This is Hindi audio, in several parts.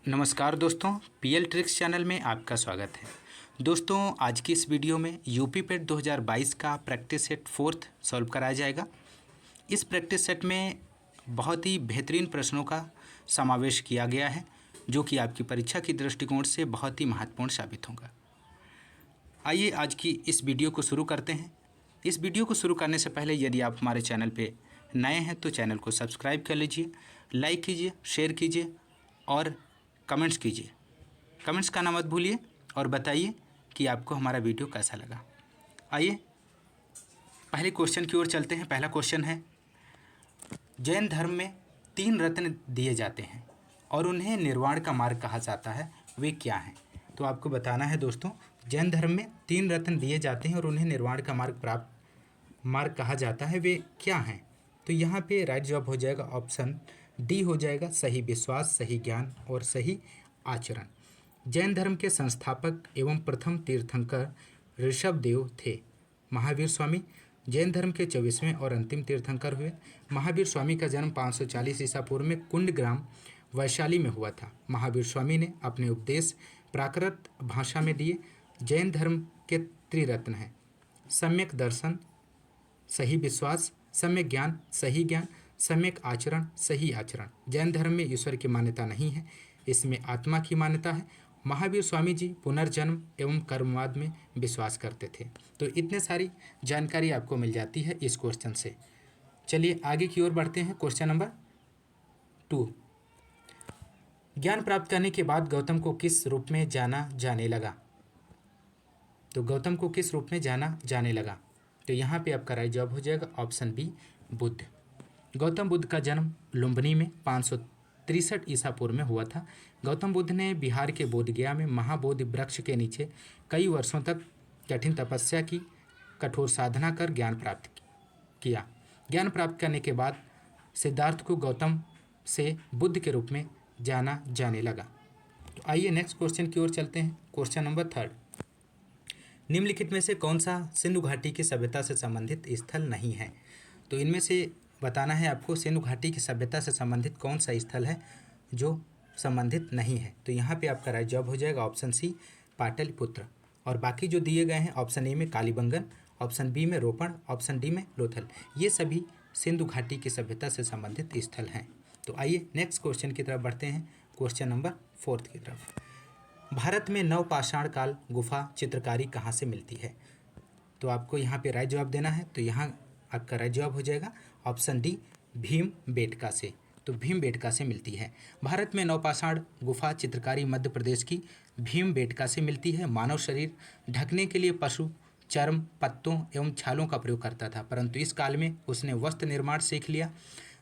नमस्कार दोस्तों, पीएल ट्रिक्स चैनल में आपका स्वागत है। दोस्तों, आज की इस वीडियो में यूपी पेट 2022 का प्रैक्टिस सेट 4th सॉल्व कराया जाएगा। इस प्रैक्टिस सेट में बहुत ही बेहतरीन प्रश्नों का समावेश किया गया है, जो कि आपकी परीक्षा की दृष्टिकोण से बहुत ही महत्वपूर्ण साबित होगा। आइए आज की इस वीडियो को शुरू करते हैं। इस वीडियो को शुरू करने से पहले यदि आप हमारे चैनल पर नए हैं तो चैनल को सब्सक्राइब कर लीजिए, लाइक कीजिए, शेयर कीजिए और कमेंट्स कीजिए। कमेंट्स करना मत भूलिए और बताइए कि आपको हमारा वीडियो कैसा लगा। आइए पहले क्वेश्चन की ओर चलते हैं। पहला क्वेश्चन है, जैन धर्म में 3 रत्न दिए जाते हैं और उन्हें निर्वाण का मार्ग कहा जाता है, वे क्या हैं? तो आपको बताना है दोस्तों, जैन धर्म में 3 रत्न दिए जाते हैं और उन्हें निर्वाण का मार्ग कहा जाता है, वे क्या हैं? तो यहाँ पे राइट जवाब हो जाएगा ऑप्शन डी हो जाएगा, सही विश्वास, सही ज्ञान और सही आचरण। जैन धर्म के संस्थापक एवं प्रथम तीर्थंकर ऋषभदेव थे। महावीर स्वामी जैन धर्म के 24वें और अंतिम तीर्थंकर हुए। महावीर स्वामी का जन्म 540 ईसा पूर्व में कुंड ग्राम वैशाली में हुआ था। महावीर स्वामी ने अपने उपदेश प्राकृत भाषा में दिए। जैन धर्म के त्रिरत्न हैं, सम्यक दर्शन, सही विश्वास, सम्यक ज्ञान, सही ज्ञान, सम्यक आचरण, सही आचरण। जैन धर्म में ईश्वर की मान्यता नहीं है, इसमें आत्मा की मान्यता है। महावीर स्वामी जी पुनर्जन्म एवं कर्मवाद में विश्वास करते थे। तो इतने सारी जानकारी आपको मिल जाती है इस क्वेश्चन से। चलिए आगे की ओर बढ़ते हैं। क्वेश्चन नंबर 2, ज्ञान प्राप्त करने के बाद गौतम को किस रूप में जाना जाने लगा? तो गौतम को किस रूप में जाना जाने लगा? तो यहाँ पे आपका राइट जवाब हो जाएगा ऑप्शन बी, बुद्ध। गौतम बुद्ध का जन्म लुम्बिनी में 563 ईसा पूर्व में हुआ था। गौतम बुद्ध ने बिहार के बोधगया में महाबोधि वृक्ष के नीचे कई वर्षों तक कठिन तपस्या की, कठोर साधना कर ज्ञान प्राप्त किया। ज्ञान प्राप्त करने के बाद सिद्धार्थ को गौतम से बुद्ध के रूप में जाना जाने लगा। तो आइए नेक्स्ट क्वेश्चन की ओर चलते हैं। क्वेश्चन नंबर 3, निम्नलिखित में से कौन सा सिंधु घाटी की सभ्यता से संबंधित स्थल नहीं है? तो इनमें से बताना है आपको, सिंधु घाटी की सभ्यता से संबंधित कौन सा स्थल है जो संबंधित नहीं है? तो यहाँ पे आपका राइट जवाब हो जाएगा ऑप्शन सी, पाटलिपुत्र। और बाकी जो दिए गए हैं, ऑप्शन ए में कालीबंगन, ऑप्शन बी में रोपण, ऑप्शन डी में लोथल, ये सभी सिंधु घाटी की सभ्यता से संबंधित स्थल हैं। तो आइए नेक्स्ट क्वेश्चन की तरफ बढ़ते हैं। क्वेश्चन नंबर 4 की तरफ, भारत में नवपाषाण काल गुफा चित्रकारी कहाँ से मिलती है? तो आपको यहाँ पे राइट जवाब देना है। तो यहाँ आपका राइट जवाब हो जाएगा ऑप्शन डी, भीमबेटका से। तो भीमबेटका से मिलती है। भारत में नवपाषाण गुफा चित्रकारी मध्य प्रदेश की भीमबेटका से मिलती है। मानव शरीर ढकने के लिए पशु चर्म, पत्तों एवं छालों का प्रयोग करता था, परंतु इस काल में उसने वस्त्र निर्माण सीख लिया।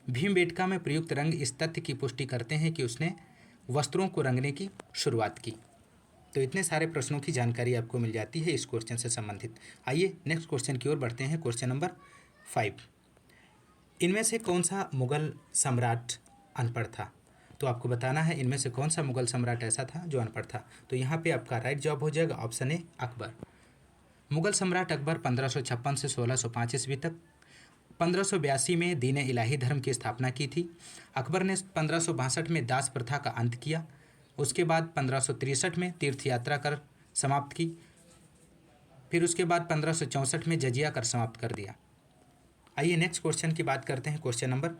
भीमबेटका में प्रयुक्त रंग इस तथ्य की पुष्टि करते हैं कि उसने वस्त्रों को रंगने की शुरुआत की। तो इतने सारे प्रश्नों की जानकारी आपको मिल जाती है इस क्वेश्चन से संबंधित। आइए नेक्स्ट क्वेश्चन की ओर बढ़ते हैं। क्वेश्चन नंबर 5, इनमें से कौन सा मुगल सम्राट अनपढ़ था? तो आपको बताना है इनमें से कौन सा मुगल सम्राट ऐसा था जो अनपढ़ था। तो यहाँ पे आपका राइट जवाब हो जाएगा ऑप्शन ए, अकबर। मुगल सम्राट अकबर 1556 से 1605 ईस्वी तक 1582 में दीन इलाही धर्म की स्थापना की थी। अकबर ने 1562 में दास प्रथा का अंत किया। उसके बाद 1563 में तीर्थ यात्रा कर समाप्त की। फिर उसके बाद 1564 में जजिया कर समाप्त कर दिया। आइए नेक्स्ट क्वेश्चन की बात करते हैं। क्वेश्चन नंबर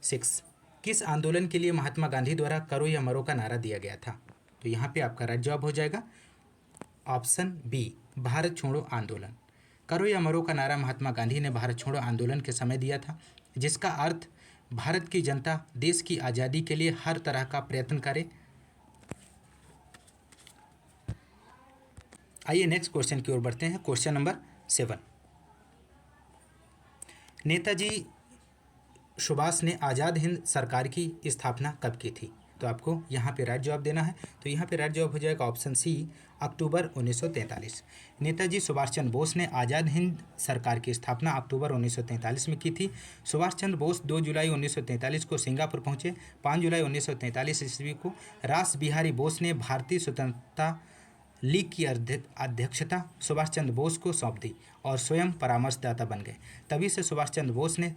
6, किस आंदोलन के लिए महात्मा गांधी द्वारा करो या मरो का नारा दिया गया था? तो यहाँ पे आपका राइट जवाब हो जाएगा ऑप्शन बी, भारत छोड़ो आंदोलन। करो या मरो का नारा महात्मा गांधी ने भारत छोड़ो आंदोलन के समय दिया था, जिसका अर्थ भारत की जनता देश की आज़ादी के लिए हर तरह का प्रयत्न करे। आइए नेक्स्ट क्वेश्चन की ओर बढ़ते हैं। क्वेश्चन नंबर 7, नेताजी सुभाष ने आज़ाद हिंद सरकार की स्थापना कब की थी? तो आपको यहाँ पे राइट जवाब देना है। तो यहाँ पे राइट जवाब हो जाएगा ऑप्शन सी, अक्टूबर 1943। नेताजी सुभाष चंद्र बोस ने आज़ाद हिंद सरकार की स्थापना अक्टूबर 1943 में की थी। सुभाष चंद्र बोस 2 जुलाई 1943 को सिंगापुर पहुँचे। 5 जुलाई 1943 ईस्वी को रास बिहारी बोस ने भारतीय स्वतंत्रता लीग की अध्यक्षता सुभाष चंद्र बोस को सौंप दी और स्वयं परामर्शदाता बन गए। तभी से सुभाष चंद्र बोस ने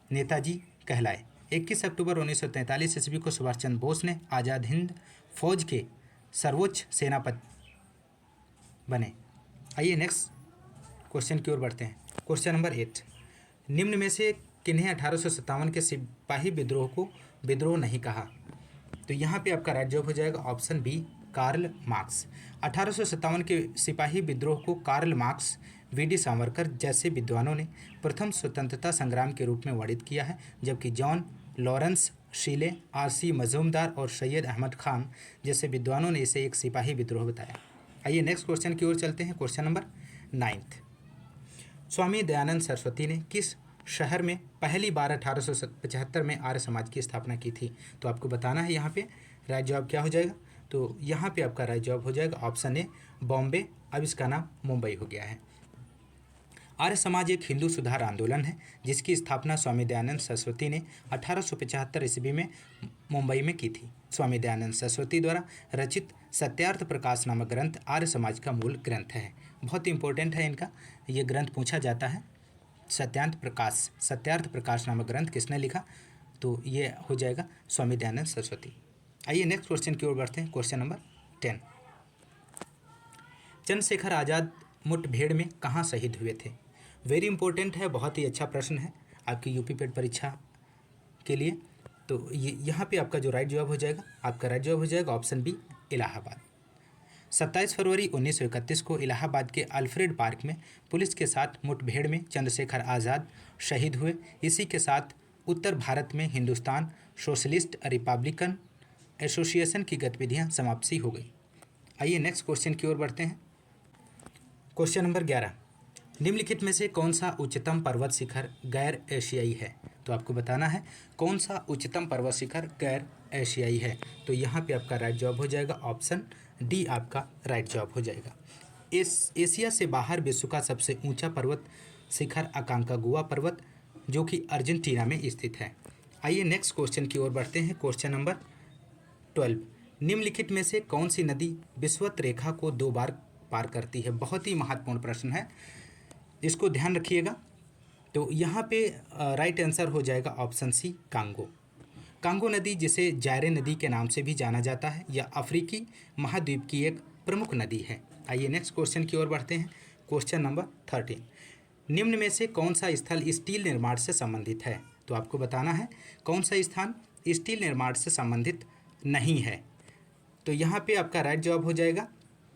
नेताजी कहलाए। 21 अक्टूबर 1943 ईस्वी को सुभाष चंद्र बोस ने आज़ाद हिंद फौज के सर्वोच्च सेनापति बने। आइए नेक्स्ट क्वेश्चन की ओर बढ़ते हैं। क्वेश्चन नंबर 8, निम्न में से किन्हें 1857 के सिपाही विद्रोह को विद्रोह नहीं कहा? तो यहाँ पे आपका राइट जवाब हो जाएगा ऑप्शन बी, कार्ल मार्क्स। 1857 के सिपाही विद्रोह को कार्ल मार्क्स, वी.डी. सावरकर जैसे विद्वानों ने प्रथम स्वतंत्रता संग्राम के रूप में वर्णित किया है, जबकि जॉन लॉरेंस शीले, आर.सी. मजूमदार और सैयद अहमद खान जैसे विद्वानों ने इसे एक सिपाही विद्रोह बताया। आइए नेक्स्ट क्वेश्चन की ओर चलते हैं। क्वेश्चन नंबर 9, स्वामी दयानंद सरस्वती ने किस शहर में पहली बार 1875 में आर्य समाज की स्थापना की थी? तो आपको बताना है यहाँ पे राइट जवाब क्या हो जाएगा। तो यहाँ पे आपका राइट जवाब हो जाएगा ऑप्शन ए, बॉम्बे। अब इसका नाम मुंबई हो गया है। आर्य समाज एक हिंदू सुधार आंदोलन है जिसकी स्थापना स्वामी दयानंद सरस्वती ने 1875 ईस्वी में मुंबई में की थी। स्वामी दयानंद सरस्वती द्वारा रचित सत्यार्थ प्रकाश नामक ग्रंथ आर्य समाज का मूल ग्रंथ है। बहुत इंपॉर्टेंट है इनका, ये ग्रंथ पूछा जाता है। सत्यार्थ प्रकाश नामक ग्रंथ किसने लिखा? तो ये हो जाएगा स्वामी दयानंद सरस्वती। आइए नेक्स्ट क्वेश्चन की ओर बढ़ते हैं। क्वेश्चन नंबर 10, चंद्रशेखर आज़ाद मुठभेड़ में कहाँ शहीद हुए थे? वेरी इंपॉर्टेंट है, बहुत ही अच्छा प्रश्न है आपकी यूपी पेट परीक्षा के लिए। तो ये यहाँ पे आपका जो राइट जवाब हो जाएगा, आपका राइट जवाब हो जाएगा ऑप्शन बी, इलाहाबाद। 27 फरवरी 1931 को इलाहाबाद के अल्फ्रेड पार्क में पुलिस के साथ मुठभेड़ में चंद्रशेखर आज़ाद शहीद हुए। इसी के साथ उत्तर भारत में हिंदुस्तान सोशलिस्ट रिपब्लिकन एसोसिएशन की गतिविधियां समाप्ति हो गई। आइए नेक्स्ट क्वेश्चन की ओर बढ़ते हैं। क्वेश्चन नंबर 11, निम्नलिखित में से कौन सा उच्चतम पर्वत शिखर गैर एशियाई है? तो आपको बताना है कौन सा उच्चतम पर्वत शिखर गैर एशियाई है। तो यहाँ पे आपका राइट जवाब हो जाएगा ऑप्शन डी, आपका राइट जवाब हो जाएगा। एशिया से बाहर विश्व का सबसे ऊंचा पर्वत शिखर अकांकागुआ पर्वत, जो कि अर्जेंटीना में स्थित है। आइए नेक्स्ट क्वेश्चन की ओर बढ़ते हैं। क्वेश्चन नंबर 12, निम्नलिखित में से कौन सी नदी विषुवत रेखा को 2 बार पार करती है? बहुत ही महत्वपूर्ण प्रश्न है, इसको ध्यान रखिएगा। तो यहाँ पे राइट आंसर हो जाएगा ऑप्शन सी, कांगो। कांगो नदी, जिसे जायरे नदी के नाम से भी जाना जाता है, यह अफ्रीकी महाद्वीप की एक प्रमुख नदी है। आइए नेक्स्ट क्वेश्चन की ओर बढ़ते हैं। क्वेश्चन नंबर 13, निम्न में से कौन सा स्थल स्टील निर्माण से संबंधित है? तो आपको बताना है कौन सा स्थान स्टील निर्माण से संबंधित नहीं है। तो यहाँ पे आपका राइट जवाब हो जाएगा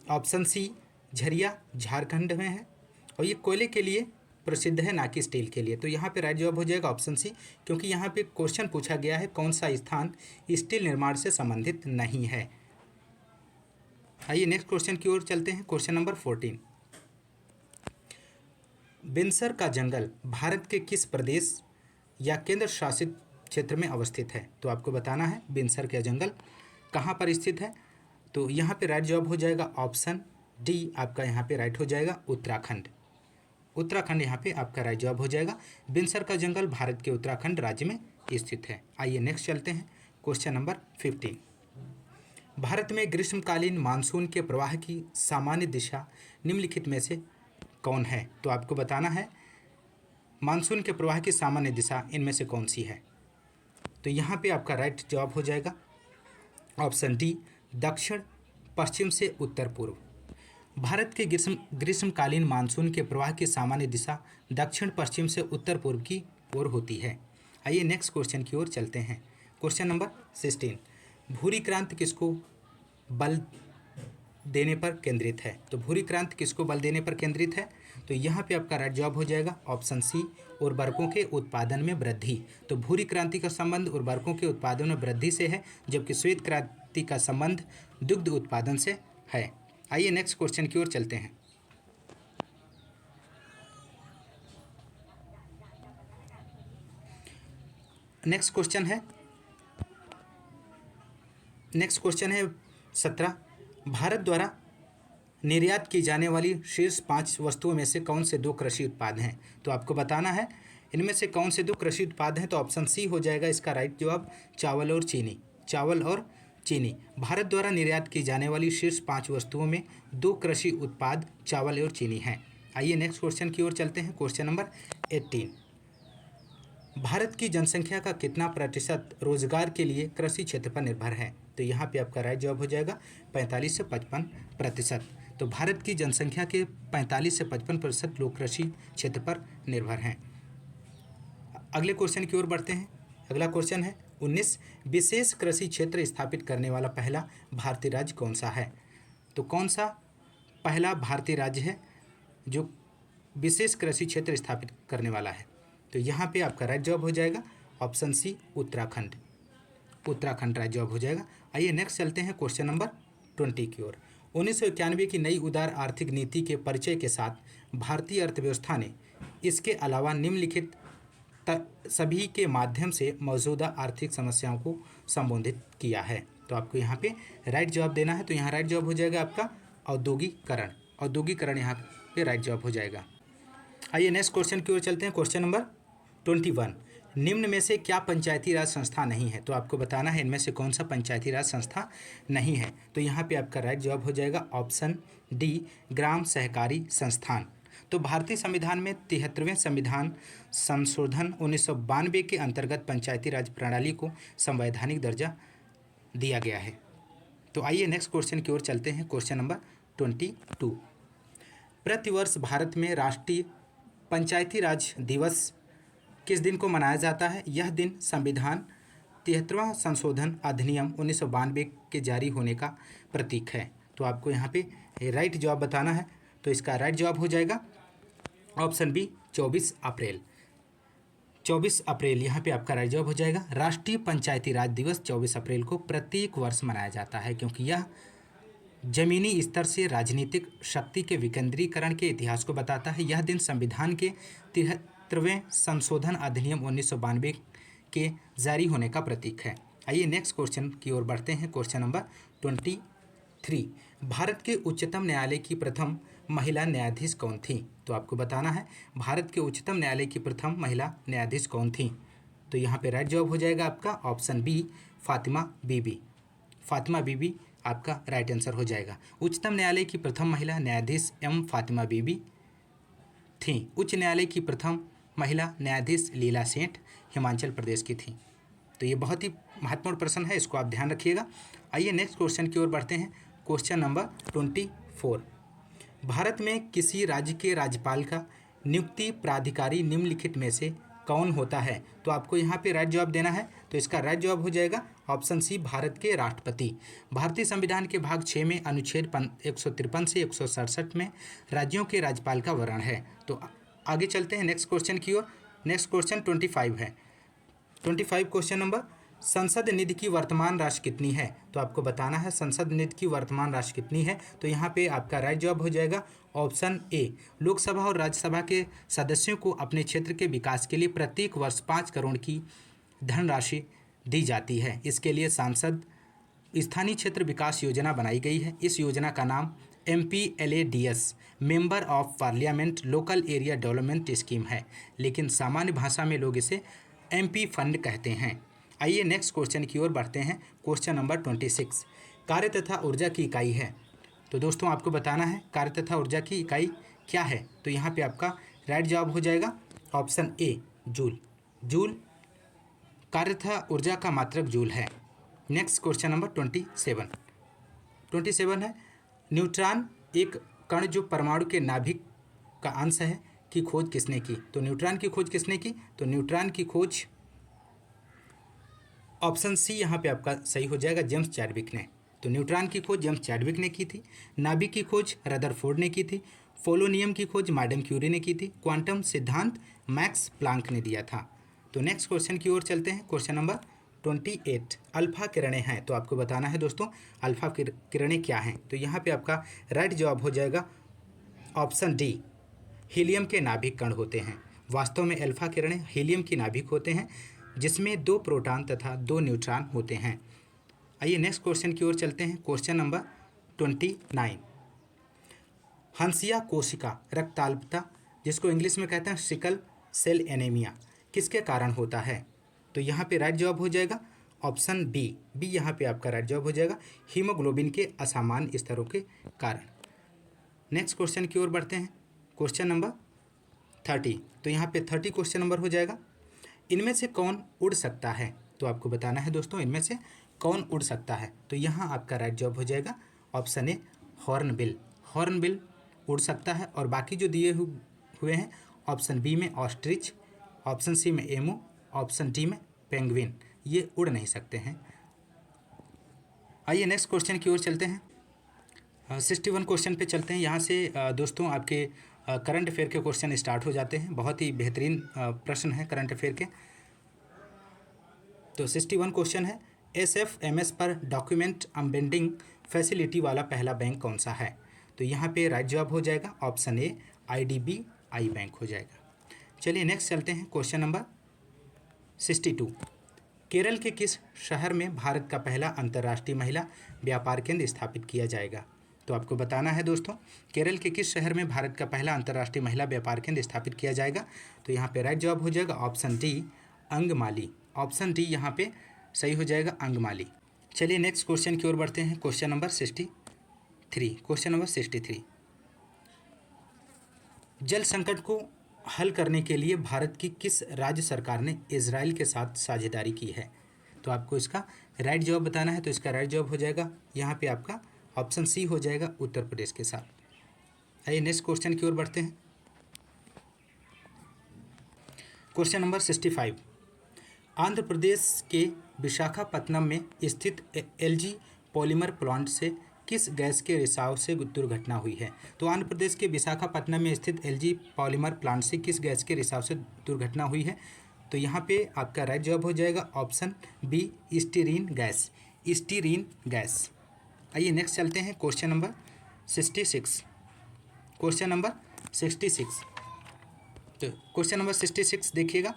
ऑप्शन सी, झरिया, झारखंड में है और ये कोयले के लिए प्रसिद्ध है, ना कि स्टील के लिए। तो यहाँ पे राइट जवाब हो जाएगा ऑप्शन सी, क्योंकि यहाँ पे क्वेश्चन पूछा गया है कौन सा स्थान स्टील निर्माण से संबंधित नहीं है। आइए नेक्स्ट क्वेश्चन की ओर चलते हैं। क्वेश्चन नंबर 14, बिनसर का जंगल भारत के किस प्रदेश या केंद्र शासित क्षेत्र में अवस्थित है? तो आपको बताना है बिनसर का जंगल कहाँ पर स्थित है। तो यहाँ पे राइट जवाब हो जाएगा ऑप्शन डी, आपका यहाँ पे राइट हो जाएगा उत्तराखंड। उत्तराखंड यहाँ पे आपका राइट जवाब हो जाएगा। बिनसर का जंगल भारत के उत्तराखंड राज्य में स्थित है। आइए नेक्स्ट चलते हैं। क्वेश्चन नंबर 15, भारत में ग्रीष्मकालीन मानसून के प्रवाह की सामान्य दिशा निम्नलिखित में से कौन है? तो आपको बताना है मानसून के प्रवाह की सामान्य दिशा इनमें से कौन सी है। तो यहाँ पे आपका राइट जवाब हो जाएगा ऑप्शन डी, दक्षिण पश्चिम से उत्तर पूर्व। भारत के ग्रीष्मकालीन मानसून के प्रवाह की सामान्य दिशा दक्षिण पश्चिम से उत्तर पूर्व की ओर होती है। आइए नेक्स्ट क्वेश्चन की ओर चलते हैं। क्वेश्चन नंबर 16, भूरी क्रांति किसको बल देने पर केंद्रित है? तो भूरी क्रांति किसको बल देने पर केंद्रित है? तो यहाँ पे आपका राइट जवाब हो जाएगा ऑप्शन सी, उर्वरकों के उत्पादन में वृद्धि। तो भूरी क्रांति का संबंध उर्वरकों के उत्पादन में वृद्धि से है, जबकि श्वेत क्रांति का संबंध दुग्ध उत्पादन से है। आइए नेक्स्ट क्वेश्चन की ओर चलते हैं। नेक्स्ट क्वेश्चन है 17, भारत द्वारा निर्यात की जाने वाली शीर्ष 5 वस्तुओं में से कौन से 2 कृषि उत्पाद हैं? तो आपको बताना है इनमें से कौन से 2 कृषि उत्पाद हैं। तो ऑप्शन सी हो जाएगा इसका राइट जवाब, चावल और चीनी। चावल और चीनी, भारत द्वारा निर्यात की जाने वाली शीर्ष 5 वस्तुओं में 2 कृषि उत्पाद चावल और चीनी हैं। आइए नेक्स्ट क्वेश्चन की ओर चलते हैं। क्वेश्चन नंबर 18, भारत की जनसंख्या का कितना प्रतिशत रोजगार के लिए कृषि क्षेत्र पर निर्भर है? तो यहाँ पे आपका राइट जवाब हो जाएगा 45 से 55%। तो भारत की जनसंख्या के 45 से 55% लोग कृषि क्षेत्र पर निर्भर हैं। अगले क्वेश्चन की ओर बढ़ते हैं। अगला क्वेश्चन है 19, विशेष कृषि क्षेत्र स्थापित करने वाला पहला भारतीय राज्य कौन सा है? तो कौन सा पहला भारतीय राज्य है जो विशेष कृषि क्षेत्र स्थापित करने वाला है? तो यहाँ पे आपका राइट जवाब हो जाएगा option C, Uttarakhand. Uttarakhand right जवाब हो जाएगा। आइए नेक्स्ट चलते हैं क्वेश्चन नंबर 20 की ओर। 1991 की नई उदार आर्थिक नीति के परिचय के साथ भारतीय अर्थव्यवस्था ने इसके अलावा निम्नलिखित सभी के माध्यम से मौजूदा आर्थिक समस्याओं को संबोधित किया है। तो आपको यहाँ पे राइट जवाब देना है। तो यहाँ राइट जवाब हो जाएगा आपका औद्योगिकरण। औद्योगिकरण यहाँ पे राइट जवाब हो जाएगा। आइए नेक्स्ट क्वेश्चन की ओर चलते हैं। क्वेश्चन नंबर 21, निम्न में से क्या पंचायती राज संस्था नहीं है? तो आपको बताना है इनमें से कौन सा पंचायती राज संस्था नहीं है। तो यहाँ पे आपका राइट जवाब हो जाएगा ऑप्शन डी, ग्राम सहकारी संस्थान। तो भारतीय संविधान में 73वें संविधान संशोधन 1992 के अंतर्गत पंचायती राज प्रणाली को संवैधानिक दर्जा दिया गया है। तो आइए नेक्स्ट क्वेश्चन की ओर चलते हैं। क्वेश्चन नंबर 22, प्रतिवर्ष भारत में राष्ट्रीय पंचायती राज दिवस किस दिन को मनाया जाता है? यह दिन संविधान 73वां संशोधन अधिनियम 1992 के जारी होने का प्रतीक है। तो आपको यहाँ पे राइट जवाब बताना है। तो इसका राइट जवाब हो जाएगा ऑप्शन बी, 24 अप्रैल। 24 अप्रैल यहाँ पे आपका राइट जवाब हो जाएगा। राष्ट्रीय पंचायती राज दिवस 24 अप्रैल को प्रत्येक वर्ष मनाया जाता है क्योंकि यह जमीनी स्तर से राजनीतिक शक्ति के विकेंद्रीकरण के इतिहास को बताता है। यह दिन संविधान के 73वें संशोधन अधिनियम 1992 के जारी होने का प्रतीक है। आइए नेक्स्ट क्वेश्चन की ओर बढ़ते हैं। क्वेश्चन नंबर 23, भारत के उच्चतम न्यायालय की प्रथम महिला न्यायाधीश कौन थी? तो आपको बताना है भारत के उच्चतम न्यायालय की प्रथम महिला न्यायाधीश कौन थी? तो यहाँ पे राइट जवाब हो जाएगा आपका ऑप्शन बी, फातिमा बीबी। फातिमा बीबी आपका राइट आंसर हो जाएगा। उच्चतम न्यायालय की प्रथम महिला न्यायाधीश एम फातिमा बीबी थी। उच्च न्यायालय की प्रथम महिला न्यायाधीश लीला सेठ हिमाचल प्रदेश की थी। तो ये बहुत ही महत्वपूर्ण प्रश्न है, इसको आप ध्यान रखिएगा। आइए नेक्स्ट क्वेश्चन की ओर बढ़ते हैं। क्वेश्चन नंबर 24, भारत में किसी राज्य के राज्यपाल का नियुक्ति प्राधिकारी निम्नलिखित में से कौन होता है? तो आपको यहाँ पे राइट जवाब देना है। तो इसका राइट जवाब हो जाएगा ऑप्शन सी, भारत के राष्ट्रपति। भारतीय संविधान के भाग 6 में अनुच्छेद 153 से 167 में राज्यों के राज्यपाल का वर्णन है। तो आगे चलते हैं नेक्स्ट क्वेश्चन की ओर। नेक्स्ट क्वेश्चन 25 है। 25 क्वेश्चन नंबर, संसद निधि की वर्तमान राशि कितनी है? तो आपको बताना है संसद निधि की वर्तमान राशि कितनी है। तो यहाँ पे आपका राइट जवाब हो जाएगा ऑप्शन ए, लोकसभा और राज्यसभा के सदस्यों को अपने क्षेत्र के विकास के लिए प्रत्येक वर्ष 5 करोड़ की धनराशि दी जाती है। इसके लिए सांसद स्थानीय क्षेत्र विकास योजना बनाई गई है। इस योजना का नाम MPLADS, member of parliament local area development scheme है, लेकिन सामान्य भाषा में लोग इसे MP फंड कहते हैं। आइए नेक्स्ट क्वेश्चन की ओर बढ़ते हैं। क्वेश्चन नंबर 26, कार्य तथा ऊर्जा की इकाई है। तो दोस्तों आपको बताना है कार्य तथा ऊर्जा की इकाई क्या है। तो यहाँ पे आपका राइट जवाब हो जाएगा ऑप्शन ए, जूल। जूल कार्य तथा ऊर्जा का मात्रक जूल है। नेक्स्ट क्वेश्चन नंबर 27 है, न्यूट्रॉन एक कण जो परमाणु के नाभिक का अंश है की खोज किसने की? तो न्यूट्रॉन की खोज किसने की? तो न्यूट्रॉन की खोज ऑप्शन सी यहाँ पे आपका सही हो जाएगा, जेम्स चैडविक ने। तो न्यूट्रॉन की खोज जेम्स चैडविक ने की थी। नाभिक की खोज रदरफोर्ड ने की थी। पोलोनियम की खोज मैडम क्यूरी ने की थी। क्वांटम सिद्धांत मैक्स प्लांक ने दिया था। तो नेक्स्ट क्वेश्चन की ओर चलते हैं। क्वेश्चन नंबर 28, अल्फा किरणें हैं। तो आपको बताना है दोस्तों अल्फा किरणें क्या हैं। तो यहाँ पे आपका राइट जवाब हो जाएगा ऑप्शन डी, हीलियम के नाभिक कण होते हैं। वास्तव में अल्फा किरणें हीलियम की नाभिक होते हैं जिसमें 2 प्रोटॉन तथा 2 न्यूट्रॉन होते हैं। आइए नेक्स्ट क्वेश्चन की ओर चलते हैं। क्वेश्चन नंबर 29, हंसिया कोशिका रक्ताल्पता, जिसको इंग्लिश में कहते हैं सिकल सेल एनीमिया, किसके कारण होता है? तो यहाँ पे राइट जवाब हो जाएगा ऑप्शन बी। यहाँ पे आपका राइट जवाब हो जाएगा हीमोग्लोबिन के असामान्य स्तरों के कारण। नेक्स्ट क्वेश्चन की ओर बढ़ते हैं। क्वेश्चन नंबर 30, तो यहाँ पे 30 क्वेश्चन नंबर हो जाएगा, इनमें से कौन उड़ सकता है? तो आपको बताना है दोस्तों, इनमें से कौन उड़ सकता है? तो यहाँ आपका राइट जवाब हो जाएगा ऑप्शन ए हॉर्नबिल। हॉर्नबिल उड़ सकता है। और बाकी जो दिए हुए हैं, ऑप्शन बी में ऑस्ट्रिच, ऑप्शन सी में एमू, ऑप्शन डी में पेंगुइन, ये उड़ नहीं सकते हैं। आइए नेक्स्ट क्वेश्चन की ओर चलते हैं। 61 क्वेश्चन पे चलते हैं। यहाँ से दोस्तों आपके करंट अफेयर के क्वेश्चन स्टार्ट हो जाते हैं। बहुत ही बेहतरीन प्रश्न है करंट अफेयर के। तो 61 क्वेश्चन है, SFMS पर डॉक्यूमेंट अम्बेडिंग फैसिलिटी वाला पहला बैंक कौन सा है? तो यहाँ पे राइट जवाब हो जाएगा ऑप्शन ए IDBI बैंक हो जाएगा। चलिए नेक्स्ट चलते हैं। क्वेश्चन नंबर 62, केरल के किस शहर में भारत का पहला अंतर्राष्ट्रीय महिला व्यापार केंद्र स्थापित किया जाएगा? तो आपको बताना है दोस्तों, केरल के किस शहर में भारत का पहला अंतर्राष्ट्रीय महिला व्यापार केंद्र स्थापित किया जाएगा? तो यहाँ पे राइट जवाब हो जाएगा option D Angamali. Option D यहाँ पे सही हो जाएगा, अंगमाली। चलिए नेक्स्ट क्वेश्चन की ओर बढ़ते हैं। Question number 63। जल संकट को हल करने के लिए भारत की किस राज्य सरकार ने इजराइल के साथ साझेदारी की है? तो आपको इसका राइट जवाब बताना है। तो इसका राइट जवाब हो जाएगा यहाँ पे आपका ऑप्शन सी हो जाएगा, उत्तर प्रदेश के साथ। आइए नेक्स्ट क्वेश्चन की ओर बढ़ते हैं। क्वेश्चन नंबर 65, आंध्र प्रदेश के विशाखापत्तनम में स्थित LG पॉलीमर प्लांट से किस गैस के रिसाव से दुर्घटना हुई है? तो आंध्र प्रदेश के विशाखापत्तनम में स्थित LG पॉलीमर प्लांट से किस गैस के रिसाव से दुर्घटना हुई है? तो यहाँ पे आपका राइट जवाब हो जाएगा option B styrene gas. Styrene gas. आइए नेक्स्ट चलते हैं। Question number 66। तो क्वेश्चन नंबर 66 देखिएगा,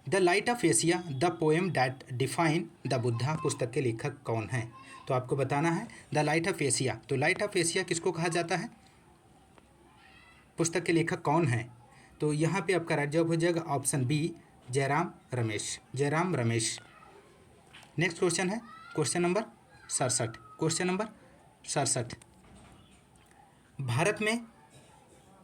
the light of Asia the poem that define the Buddha पुस्तक के लेखक कौन हैं? तो आपको बताना है द लाइट ऑफ एशिया। तो लाइट ऑफ एशिया किसको कहा जाता है? पुस्तक के लेखक कौन हैं? तो यहाँ पे आपका राइट जवाब हो जाएगा option B Jairam Ramesh. Next question है क्वेश्चन नंबर 67। भारत में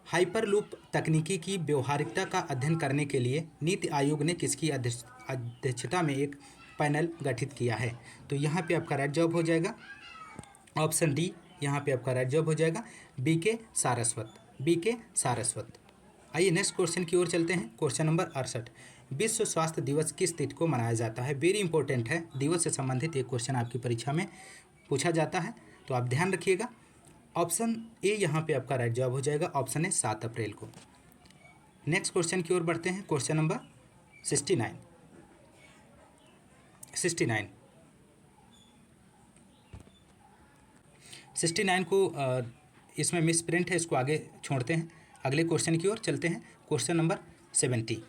हाइपरलूप तकनीकी की व्यवहारिकता का अध्ययन करने के लिए नीति आयोग ने किसकी अध्यक्षता में एक पैनल गठित किया है? तो यहाँ पे आपका राइट जवाब हो जाएगा ऑप्शन डी। यहाँ पे आपका राइट जवाब हो जाएगा BK सारस्वत। आइए नेक्स्ट क्वेश्चन की ओर चलते हैं। क्वेश्चन नंबर 68, विश्व स्वास्थ्य दिवस किस तिथि को मनाया जाता है? वेरी इंपॉर्टेंट है, दिवस से संबंधित एक क्वेश्चन आपकी परीक्षा में पूछा जाता है, तो आप ध्यान रखिएगा। ऑप्शन ए यहाँ पे आपका राइट जवाब हो जाएगा, ऑप्शन ए 7 अप्रैल को। नेक्स्ट क्वेश्चन की ओर बढ़ते हैं। क्वेश्चन नंबर 69 को इसमें मिस प्रिंट है, इसको आगे छोड़ते हैं, अगले क्वेश्चन की ओर चलते हैं। क्वेश्चन नंबर 70,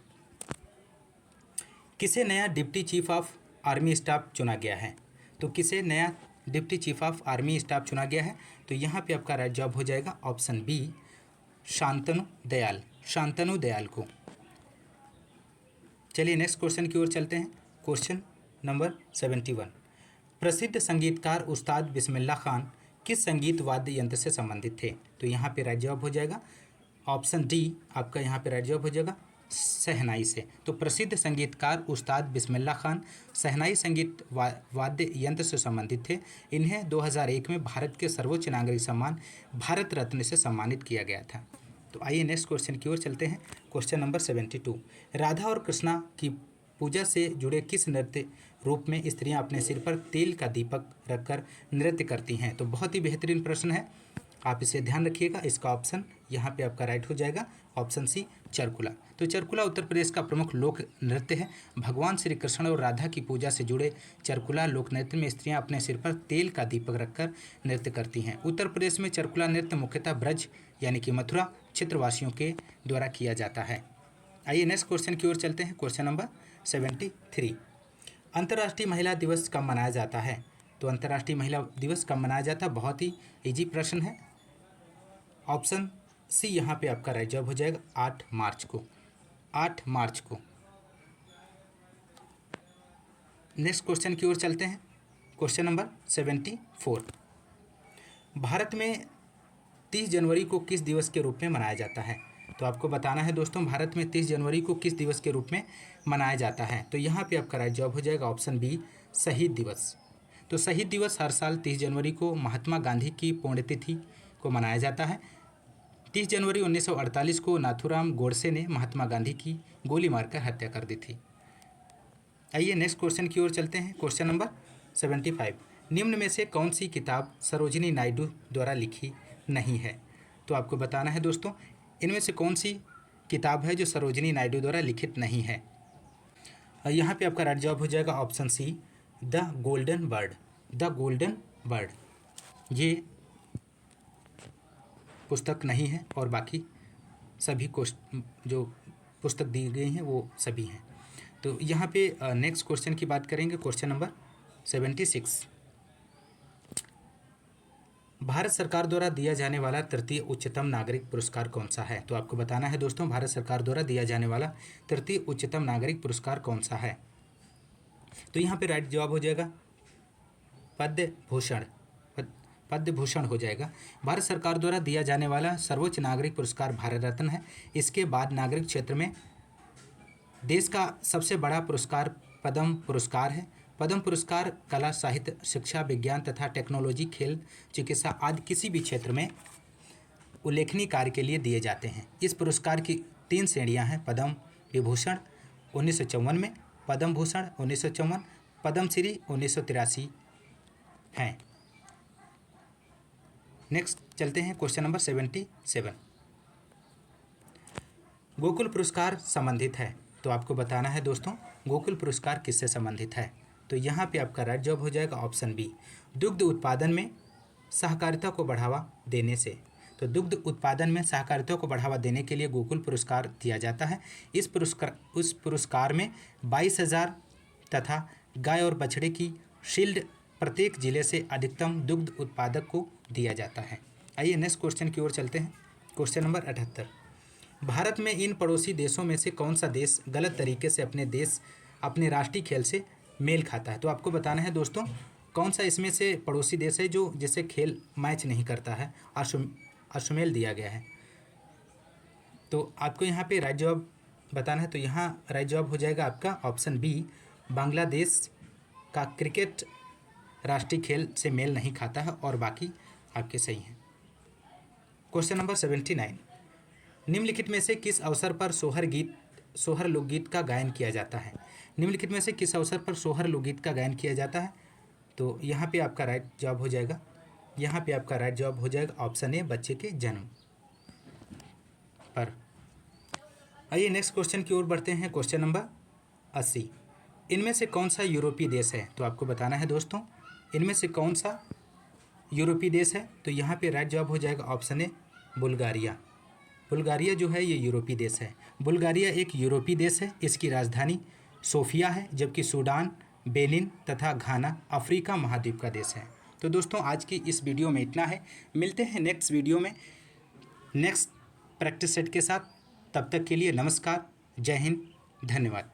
किसे नया deputy chief of army staff चुना गया है? तो किसे नया deputy chief of army staff चुना गया है? तो यहाँ पे आपका राइट जवाब हो जाएगा ऑप्शन बी शांतनु दयाल को। चलिए नेक्स्ट क्वेश्चन की ओर चलते हैं। क्वेश्चन नंबर 71, प्रसिद्ध संगीतकार उस्ताद बिस्मिल्लाह खान किस संगीत वाद्य यंत्र से संबंधित थे? तो यहाँ पे राइट जवाब हो जाएगा ऑप्शन डी। आपका यहाँ पे राइट जवाब हो जाएगा शहनाई से। तो प्रसिद्ध संगीतकार उस्ताद बिस्मिल्लाह खान शहनाई संगीत वाद्य यंत्र से संबंधित थे। इन्हें 2001 में भारत के सर्वोच्च नागरिक सम्मान भारत रत्न से सम्मानित किया गया था। तो आइए नेक्स्ट क्वेश्चन की ओर चलते हैं। क्वेश्चन नंबर 72, राधा और कृष्णा की पूजा से जुड़े किस नृत्य रूप में स्त्रियां अपने सिर पर तेल का दीपक रखकर नृत्य करती हैं? तो बहुत ही बेहतरीन प्रश्न है, आप इसे ध्यान रखिएगा। इसका ऑप्शन यहाँ पे आपका राइट हो जाएगा ऑप्शन सी चरकुला। तो चरकुला उत्तर प्रदेश का प्रमुख लोक नृत्य है। भगवान श्री कृष्ण और राधा की पूजा से जुड़े चरकुला लोक नृत्य में स्त्रियां अपने सिर पर तेल का दीपक रखकर नृत्य करती हैं। उत्तर प्रदेश में चरकुला नृत्य मुख्यतः ब्रज यानी कि मथुरा क्षेत्रवासियों के द्वारा किया जाता है। आइए नेक्स्ट क्वेश्चन की ओर चलते हैं। क्वेश्चन नंबर 73, अंतर्राष्ट्रीय महिला दिवस कब मनाया जाता है? तो अंतर्राष्ट्रीय महिला दिवस कब मनाया जाता है? बहुत ही इजी प्रश्न है। ऑप्शन सी यहाँ पे आपका राइट जवाब हो जाएगा 8 मार्च को। नेक्स्ट क्वेश्चन की ओर चलते हैं। क्वेश्चन नंबर 74, भारत में 30 जनवरी को किस दिवस के रूप में मनाया जाता है? तो आपको बताना है दोस्तों भारत में 30 जनवरी को किस दिवस के रूप में मनाया जाता है। तो यहाँ पे आपका राइट जवाब हो जाएगा ऑप्शन बी, शहीद दिवस। तो शहीद दिवस हर साल 30 जनवरी को महात्मा गांधी की पुण्यतिथि को मनाया जाता है। 30 जनवरी 1948 को नाथूराम गोडसे ने महात्मा गांधी की गोली मारकर हत्या कर दी थी। आइए नेक्स्ट क्वेश्चन की ओर चलते हैं। क्वेश्चन नंबर 75, निम्न में से कौन सी किताब सरोजिनी नायडू द्वारा लिखी नहीं है। तो आपको बताना है दोस्तों इनमें से कौन सी किताब है जो सरोजिनी नायडू द्वारा लिखित नहीं है। यहाँ पे आपका राइट जवाब हो जाएगा option C, the golden bird. The golden bird ये पुस्तक नहीं है और बाकी सभी जो पुस्तक दी गई हैं वो सभी हैं। तो यहाँ पे नेक्स्ट क्वेश्चन की बात करेंगे। क्वेश्चन नंबर 76, भारत सरकार द्वारा दिया जाने वाला तृतीय उच्चतम नागरिक पुरस्कार कौन सा है। तो आपको बताना है दोस्तों भारत सरकार द्वारा दिया जाने वाला तृतीय उच्चतम नागरिक पुरस्कार कौन सा है। तो यहाँ पे राइट जवाब हो जाएगा पद्म भूषण। पद्म भूषण हो जाएगा। भारत सरकार द्वारा दिया जाने वाला सर्वोच्च नागरिक पुरस्कार भारत रत्न है। इसके बाद नागरिक क्षेत्र में देश का सबसे बड़ा पुरस्कार पद्म पुरस्कार है। पद्म पुरस्कार कला, साहित्य, शिक्षा, विज्ञान तथा टेक्नोलॉजी, खेल, चिकित्सा आदि किसी भी क्षेत्र में उल्लेखनीय कार्य के लिए दिए जाते हैं। इस पुरस्कार की 3 श्रेणियां हैं, पद्म विभूषण 1954 में, पद्म भूषण 1954, पद्मश्री 1983 हैं। नेक्स्ट चलते हैं क्वेश्चन नंबर 77, गोकुल पुरस्कार संबंधित है। तो आपको बताना है दोस्तों गोकुल पुरस्कार किससे संबंधित है। तो यहाँ पे आपका राइट जवाब हो जाएगा ऑप्शन बी, दुग्ध उत्पादन में सहकारिता को बढ़ावा देने से। तो दुग्ध उत्पादन में सहकारिता को बढ़ावा देने के लिए गोकुल पुरस्कार दिया जाता है। इस पुरस्कार में 22,000 तथा गाय और बछड़े की शील्ड प्रत्येक जिले से अधिकतम दुग्ध उत्पादक को दिया जाता है। आइए नेक्स्ट क्वेश्चन की ओर चलते हैं। क्वेश्चन नंबर 78, भारत में इन पड़ोसी देशों में से कौन सा देश गलत तरीके से अपने राष्ट्रीय खेल से मेल खाता है। तो आपको बताना है दोस्तों कौन सा इसमें से पड़ोसी देश है जो जिसे खेल मैच नहीं करता है, अश्वमेल दिया गया है। तो आपको यहाँ पे राइट जवाब बताना है। तो यहाँ राइट जवाब हो जाएगा आपका ऑप्शन बी, बांग्लादेश का क्रिकेट राष्ट्रीय खेल से मेल नहीं खाता है और बाकी आपके सही हैं। क्वेश्चन नंबर 79, निम्नलिखित में से किस अवसर पर सोहर लोकगीत का गायन किया जाता है। निम्नलिखित में से किस अवसर पर सोहर लोकगीत का गायन किया जाता है। तो यहाँ पे आपका राइट जवाब हो जाएगा ऑप्शन ए, बच्चे के जन्म पर। आइए नेक्स्ट क्वेश्चन की ओर बढ़ते हैं। क्वेश्चन नंबर 80, इनमें से कौन सा यूरोपीय देश है। तो आपको बताना है दोस्तों इनमें से कौन सा यूरोपीय देश है। तो यहाँ पे राइट जवाब हो जाएगा ऑप्शन ए, बुल्गारिया। बुल्गारिया जो है ये यूरोपीय देश है। बुल्गारिया एक यूरोपीय देश है। इसकी राजधानी सोफिया है, जबकि सूडान, बेनिन तथा घाना अफ्रीका महाद्वीप का देश है। तो दोस्तों आज की इस वीडियो में इतना है। मिलते हैं नेक्स्ट वीडियो में नेक्स्ट प्रैक्टिस सेट के साथ। तब तक के लिए नमस्कार, जय हिंद, धन्यवाद।